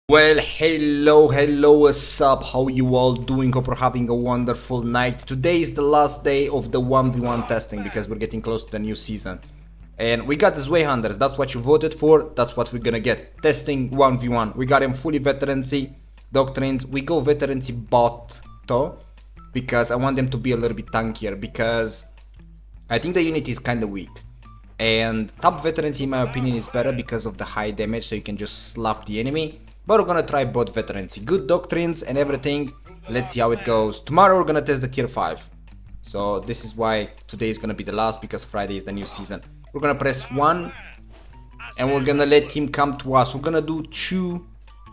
Well, hello, what's up? How you all doing? Hope you're having a wonderful night. Today is the last day of the 1v1 testing because we're getting close to the new season. And we got the Zweihanders, that's what you voted for, that's what we're gonna get. Testing 1v1. We got him fully veterancy, doctrines. We go veterancy bot though, because I want them to be a little bit tankier because I think the unit is kinda weak. And top veterancy in my opinion is better because of the high damage, so you can just slap the enemy. But we're gonna try bot veterancy, good doctrines and everything. Let's see how it goes. Tomorrow we're gonna test the tier 5. So this is why today is gonna be the last, because Friday is the new season. We're gonna press 1 and we're gonna let him come to us. We're gonna do 2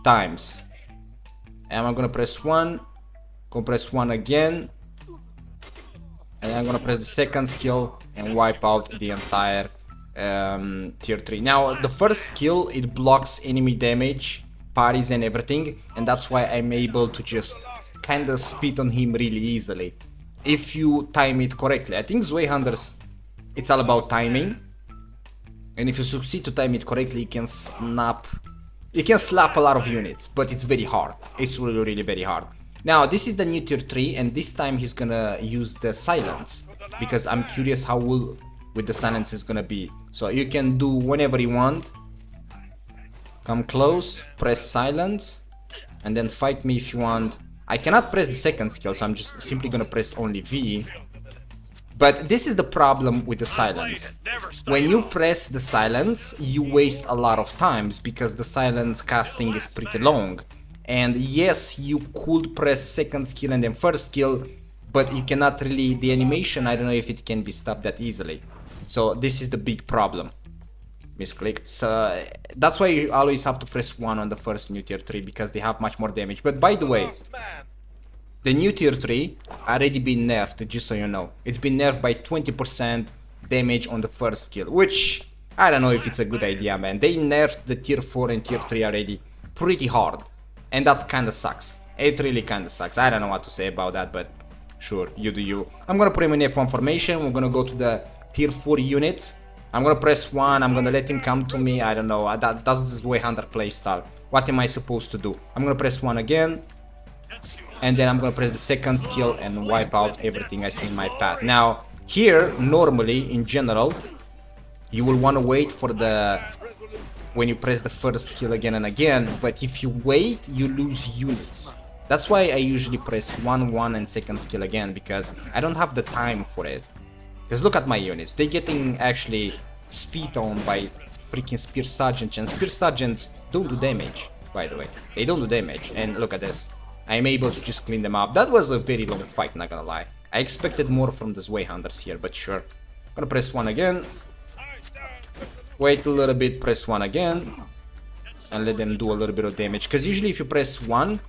times. And I'm gonna press 1, gonna press 1 again. And I'm gonna press the second skill and wipe out the entire tier 3. Now the first skill, it blocks enemy damage, parries and everything, and that's why I'm able to just kinda spit on him really easily if you time it correctly. I think Zweihanders, it's all about timing, and if you succeed to time it correctly, you can slap a lot of units, but it's very hard. It's really very hard. Now this is the new tier 3, and this time he's gonna use the silence, because I'm curious how with the silence is gonna be. So you can do whenever you want. Come close, press silence, and then fight me if you want. I cannot press the second skill, so I'm just simply gonna press only V. But this is the problem with the silence. When you press the silence, you waste a lot of times because the silence casting is pretty long. And yes, you could press second skill and then first skill, but you cannot really, the animation, I don't know if it can be stopped that easily. So this is the big problem. Misclicked. So that's why you always have to press 1 on the first new tier 3, because they have much more damage. But by the way, the new tier 3 already been nerfed, just so you know. It's been nerfed by 20% damage on the first skill, which I don't know if it's a good idea, man. They nerfed the tier 4 and tier 3 already pretty hard, and that kinda sucks. It really kinda sucks. I don't know what to say about that, but sure, you do you. I'm gonna put him in F1 formation. We're gonna go to the tier 4 units. I'm gonna press 1, I'm gonna let him come to me, I don't know, that's the Zweihander playstyle. What am I supposed to do? I'm gonna press 1 again, and then I'm gonna press the second skill and wipe out everything I see in my path. Now, here, normally, in general, you will wanna wait for when you press the first skill again and again, but if you wait, you lose units. That's why I usually press 1, 1 and second skill again, because I don't have the time for it. Because look at my units, they're getting actually speed on by freaking spear sergeants, and spear sergeants don't do damage, by the way. They don't do damage, and look at this. I'm able to just clean them up. That was a very long fight, not gonna lie. I expected more from the Zweihanders here, but sure. I'm gonna press 1 again. Wait a little bit, press 1 again. And let them do a little bit of damage. Because usually if you press 1,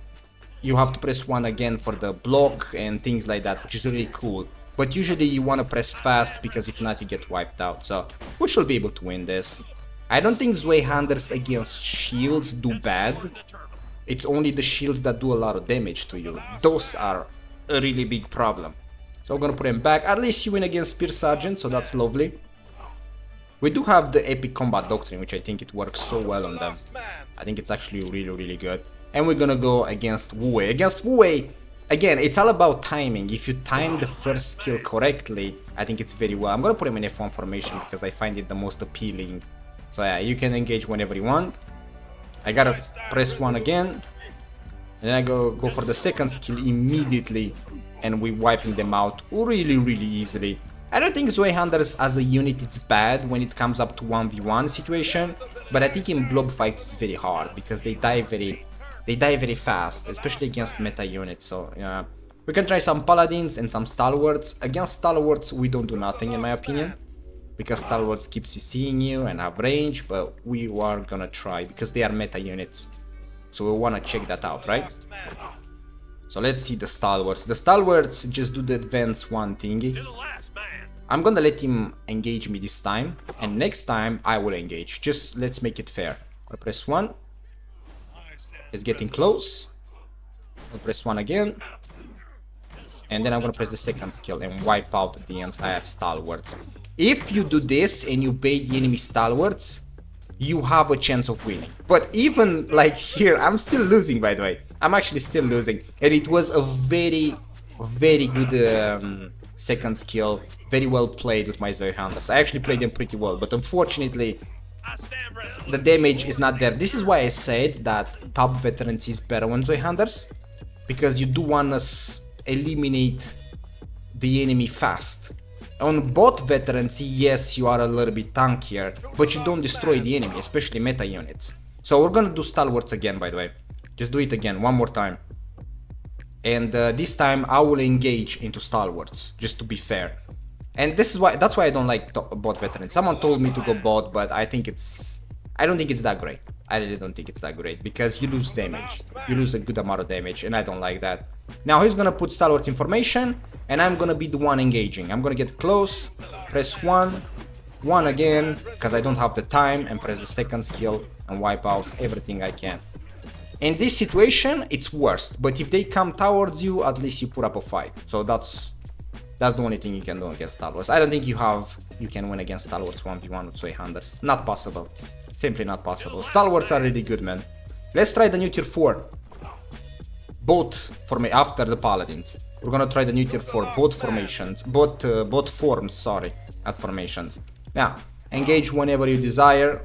you have to press 1 again for the block and things like that, which is really cool. But usually you want to press fast, because if not you get wiped out. So we should be able to win this. I don't think Zweihanders against shields do bad. It's only the shields that do a lot of damage to you. Those are a really big problem. So I'm gonna put him back. At least you win against Spear Sergeant, so that's lovely. We do have the Epic Combat Doctrine, which I think it works so well on them. I think it's actually really good. And we're gonna go against Wu Wei. Against Wu Wei, again, it's all about timing. If you time the first skill correctly, I think it's very well. I'm gonna put him in F1 formation because I find it the most appealing. So yeah, you can engage whenever you want. I gotta press 1 again. And then I go for the second skill immediately. And we're wiping them out really easily. I don't think Zweihanders as a unit it's bad when it comes up to 1v1 situation. But I think in blob fights it's very hard because they die very fast, especially against meta units. So yeah, we can try some paladins and some stalwarts. Against stalwarts we don't do nothing in my opinion, because stalwarts keep CCing you and have range, but we are gonna try because they are meta units. So we wanna check that out, right? So let's see the stalwarts. The stalwarts just do the advance 1 thingy. I'm gonna let him engage me this time, and next time I will engage. Just let's make it fair. I'll press 1. It's getting close. I'll press 1 again. And then I'm gonna press the second skill and wipe out the entire stalwarts. If you do this and you bait the enemy stalwarts, you have a chance of winning. But even like here, I'm still losing, by the way. I'm actually still losing. And it was a very good second skill. Very well played with my Zweihanders. I actually played them pretty well, but unfortunately, the damage is not there. This is why I said that top veterans is better on Zweihanders, because you do want to eliminate the enemy fast. On bot veterans, yes, you are a little bit tankier, but you don't destroy the enemy, especially meta units. So we're gonna do stalwarts again, by the way. Just do it again, one more time. And this time I will engage into stalwarts, just to be fair. And that's why I don't like bot veterans. Someone told me to go bot, but I don't think it's that great. I really don't think it's that great, because you lose damage. You lose a good amount of damage, and I don't like that. Now he's gonna put stalwarts in formation, and I'm gonna be the one engaging. I'm gonna get close, press 1 again, because I don't have the time, and press the second skill and wipe out everything I can. In this situation, it's worst, but if they come towards you, at least you put up a fight. So that's the only thing you can do against stalwarts. I don't think you can win against stalwarts 1v1 with Zweihanders. Not possible. Simply not possible. Stalwarts are really good, man. Let's try the new tier 4. Both for me after the paladins. We're gonna try the new tier 4, both formations, both forms, sorry, not formations. Now, engage whenever you desire,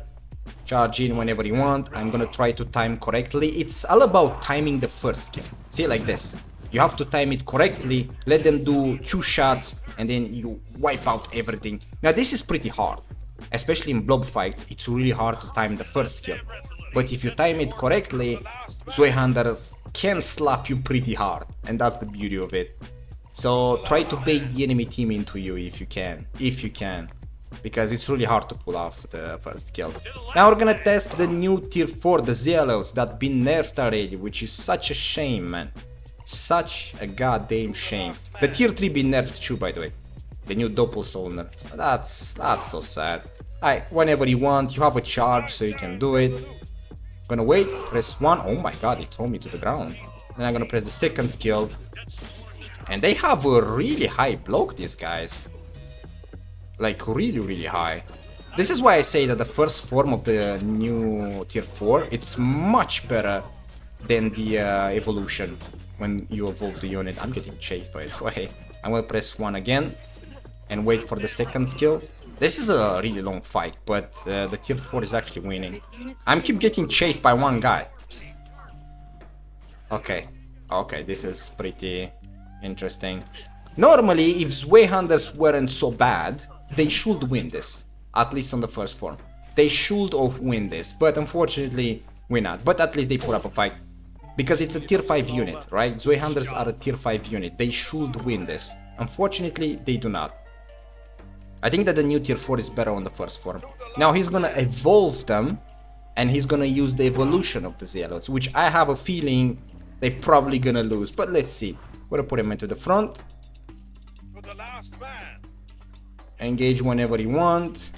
charge in whenever you want. I'm gonna try to time correctly. It's all about timing the first skill. See, like this. You have to time it correctly, let them do 2 shots, and then you wipe out everything. Now this is pretty hard, especially in blob fights. It's really hard to time the first skill. But if you time it correctly, Zweihanders can slap you pretty hard, and that's the beauty of it. So try to bait the enemy team into you if you can, because it's really hard to pull off the first skill. Now we're gonna test the new tier 4, the Zealots, that been nerfed already, which is such a shame, man. Such a goddamn shame. The tier 3 been nerfed too, by the way. The new Doppelsolner. That's so sad. Alright, whenever you want, you have a charge, so you can do it. Gonna wait, press 1. Oh my god, it threw me to the ground. Then I'm gonna press the second skill. And they have a really high block, these guys. Like, really high. This is why I say that the first form of the new tier 4, it's much better than the evolution. When you evolve the unit. I'm getting chased, by the way. I'm gonna press 1 again and wait for the second skill. This is a really long fight, but the tier 4 is actually winning. I'm keep getting chased by one guy. Okay, this is pretty interesting. Normally, if Zweihanders weren't so bad, they should win this. At least on the first form. They should have win this, but unfortunately, we're not. But at least they put up a fight. Because it's a tier 5 unit, right? Zweihanders are a tier 5 unit. They should win this. Unfortunately, they do not. I think that the new tier 4 is better on the first form. Now he's gonna evolve them, and he's gonna use the evolution of the Zealots, which I have a feeling they're probably gonna lose. But let's see. We're gonna put him into the front. Engage whenever you want.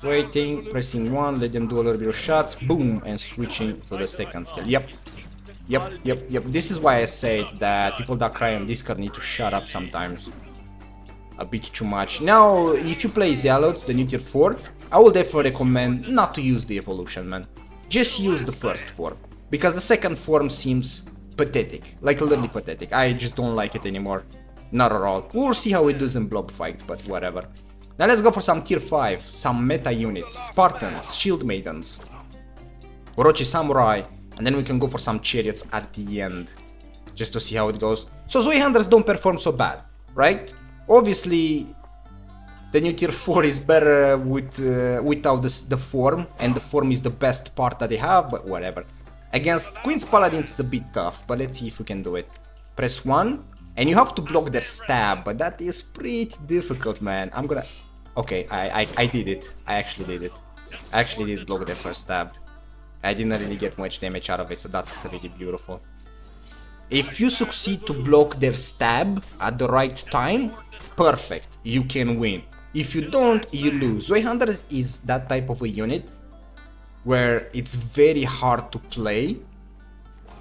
Waiting, pressing 1, let them do a little bit of shots, boom, and switching to the second skill. Yep. This is why I said that people that cry on Discord need to shut up sometimes. A bit too much. Now, if you play Zealots, the new tier 4, I will definitely recommend not to use the evolution, man. Just use the first form. Because the second form seems pathetic. Like, literally pathetic. I just don't like it anymore. Not at all. We'll see how it does in blob fights, but whatever. Now let's go for some tier 5, some meta units, Spartans, shield maidens, Orochi samurai, and then we can go for some chariots at the end, just to see how it goes. So Zweihanders don't perform so bad, right? Obviously, the new tier 4 is better without the form, and the form is the best part that they have, but whatever. Against Queen's Paladins it's a bit tough, but let's see if we can do it. Press 1, and you have to block their stab, but that is pretty difficult, man. I'm gonna... Okay, I did it. I actually did it. I actually did block their first stab. I didn't really get much damage out of it, so that's really beautiful. If you succeed to block their stab at the right time, perfect, you can win. If you don't, you lose. Zweihanders is that type of a unit where it's very hard to play,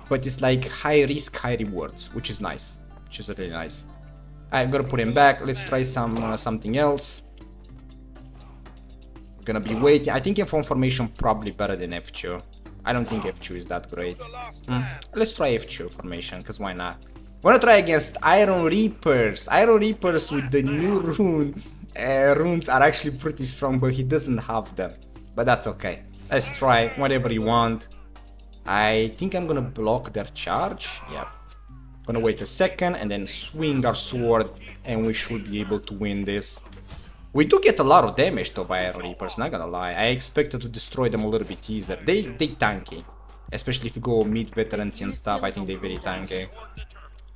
but it's like high risk, high rewards, which is nice. Which is really nice. I'm gonna put him back. Let's try something else. Gonna be waiting. I think F1 formation probably better than F2. I don't think F2 is that great. Let's try F2 formation, because why not? Wanna try against Iron Reapers. Iron Reapers with the new rune. Runes are actually pretty strong, but he doesn't have them. But that's okay. Let's try whatever you want. I think I'm gonna block their charge. Yeah. Gonna wait a second and then swing our sword, and we should be able to win this. We do get a lot of damage though by Iron Reapers, not gonna lie. I expected to destroy them a little bit easier. They tanky. Especially if you go mid veterans and stuff, I think they're very tanky.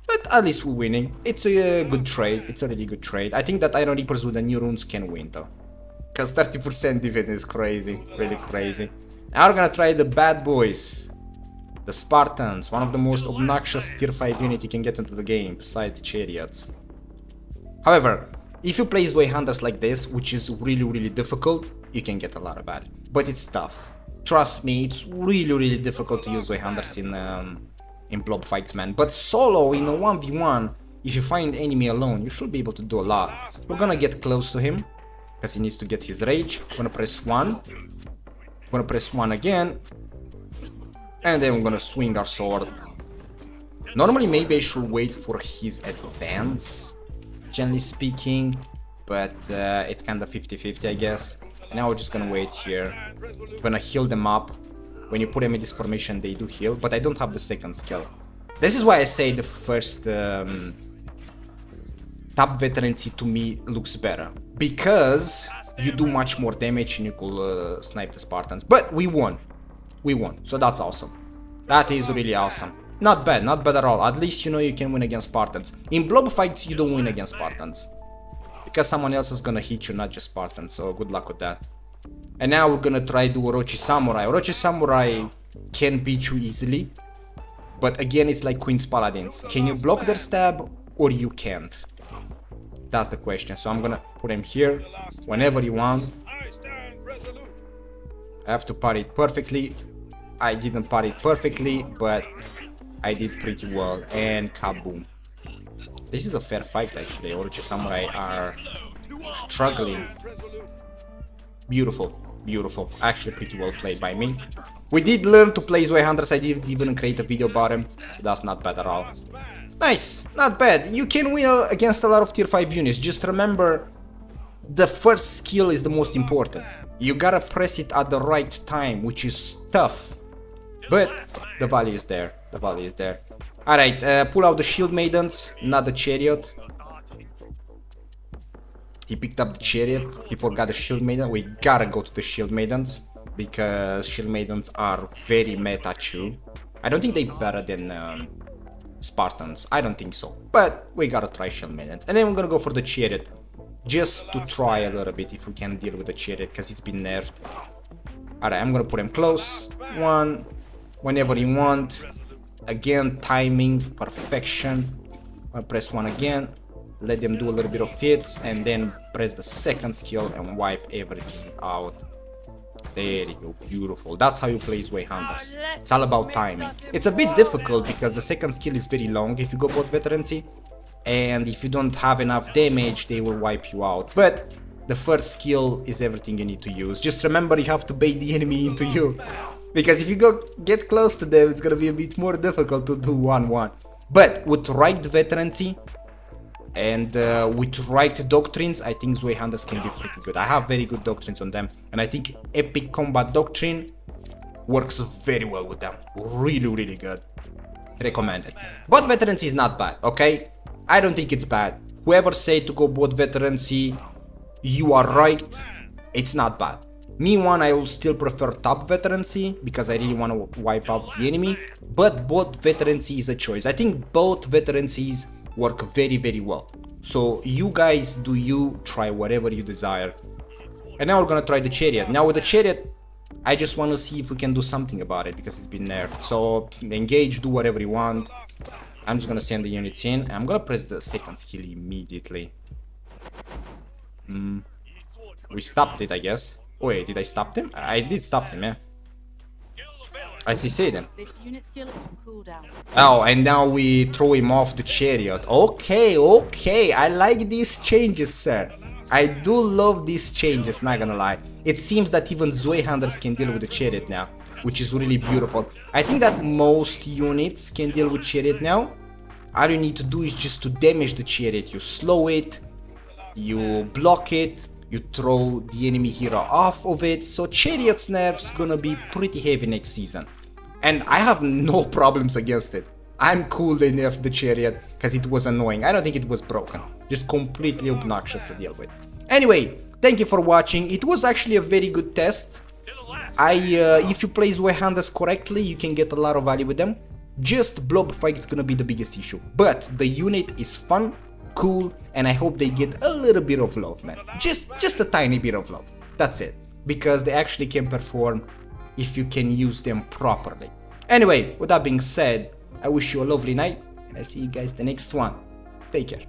But at least we're winning. It's a good trade. It's a really good trade. I think that Iron Reapers with the new runes can win though. Because 30% defense is crazy. Really crazy. Now we're gonna try the bad boys. The Spartans. One of the most obnoxious tier 5 unit you can get into the game, besides Chariots. However, if you play Zweihanders like this, which is really difficult, you can get a lot of bad. But it's tough. Trust me, it's really difficult to use Zweihanders in blob fights, man. But solo in a 1v1, if you find enemy alone, you should be able to do a lot. We're gonna get close to him, because he needs to get his rage. I'm gonna press 1. I'm gonna press 1 again. And then we're gonna swing our sword. Normally maybe I should wait for his advance, generally speaking. But it's kinda 50-50, I guess. And now we're just gonna wait here. I'm gonna heal them up. When you put them in this formation, they do heal, but I don't have the second skill. This is why I say the first top veterancy to me looks better. Because you do much more damage and you could snipe the Spartans. But we won. We won, so that's awesome. That is really awesome. Not bad at all. At least you know you can win against Spartans. In blob fights, you don't win against Spartans. Because someone else is gonna hit you, not just Spartans, so good luck with that. And now we're gonna try to Orochi Samurai. Orochi Samurai can beat you easily. But again, it's like Queen's Paladins. Can you block their stab or you can't? That's the question. So I'm gonna put him here whenever you want. I have to parry it perfectly. I didn't parry it perfectly, but I did pretty well. And kaboom. This is a fair fight actually. Orochi Samurai are struggling. Beautiful. Beautiful. Actually pretty well played by me. We did learn to play Zweihanders. I didn't even create a video about him. That's not bad at all. Nice. Not bad. You can win against a lot of tier 5 units. Just remember, the first skill is the most important. You gotta press it at the right time, which is tough. But the value is there. The value is there. Alright, pull out the shield maidens, not the chariot. He picked up the chariot, he forgot the shield maiden. We gotta go to the shield maidens, because shield maidens are very meta too. I don't think they're better than Spartans, I don't think so. But we gotta try shield maidens. And then we're gonna go for the chariot, just to try a little bit if we can deal with the chariot, because it's been nerfed. Alright, I'm gonna put him close. 1, whenever you want. Again, timing, perfection. I'll press 1 again. Let them do a little bit of hits, and then press the second skill and wipe everything out. There you go, beautiful. That's how you play Zweihanders. It's all about timing. It's a bit difficult because the second skill is very long if you go both veterancy, and if you don't have enough damage, they will wipe you out. But the first skill is everything you need to use. Just remember, you have to bait the enemy into you, because if you get close to them, it's gonna be a bit more difficult to do 1-1. But with right veterancy and with right doctrines, I think Zweihanders can be pretty good. I have very good doctrines on them, and I think Epic Combat Doctrine works very well with them. Really good. Recommended. But veterancy is not bad, okay? I don't think it's bad. Whoever say to go both veterancy, you are right. It's not bad. Me, I will still prefer top veterancy because I really want to wipe out the enemy. But both veterancy is a choice. I think both veterancies work very well. So you guys do you, try whatever you desire. And now we're gonna try the chariot. Now with the chariot, I just want to see if we can do something about it because it's been nerfed. So engage, do whatever you want. I'm just gonna send the units in, and I'm gonna press the second skill immediately. We stopped it, I guess. Oh, wait, did I stop them? I did stop them, yeah. I see them. Oh, and now we throw him off the chariot. Okay, I like these changes, sir. I do love these changes, not gonna lie. It seems that even Zweihanders can deal with the Chariot now, which is really beautiful. I think that most units can deal with Chariot now. All you need to do is just to damage the Chariot. You slow it, you block it, you throw the enemy hero off of it. So Chariot's nerf's gonna be pretty heavy next season. And I have no problems against it. I'm cool they nerfed the Chariot because it was annoying. I don't think it was broken. Just completely obnoxious to deal with. Anyway, thank you for watching. It was actually a very good test. If you play Zweihanders correctly, you can get a lot of value with them. Just blob fight is gonna be the biggest issue. But the unit is fun, cool, and I hope they get a little bit of love, man. Just a tiny bit of love. That's it. Because they actually can perform if you can use them properly. Anyway, with that being said, I wish you a lovely night, and I see you guys the next one. Take care.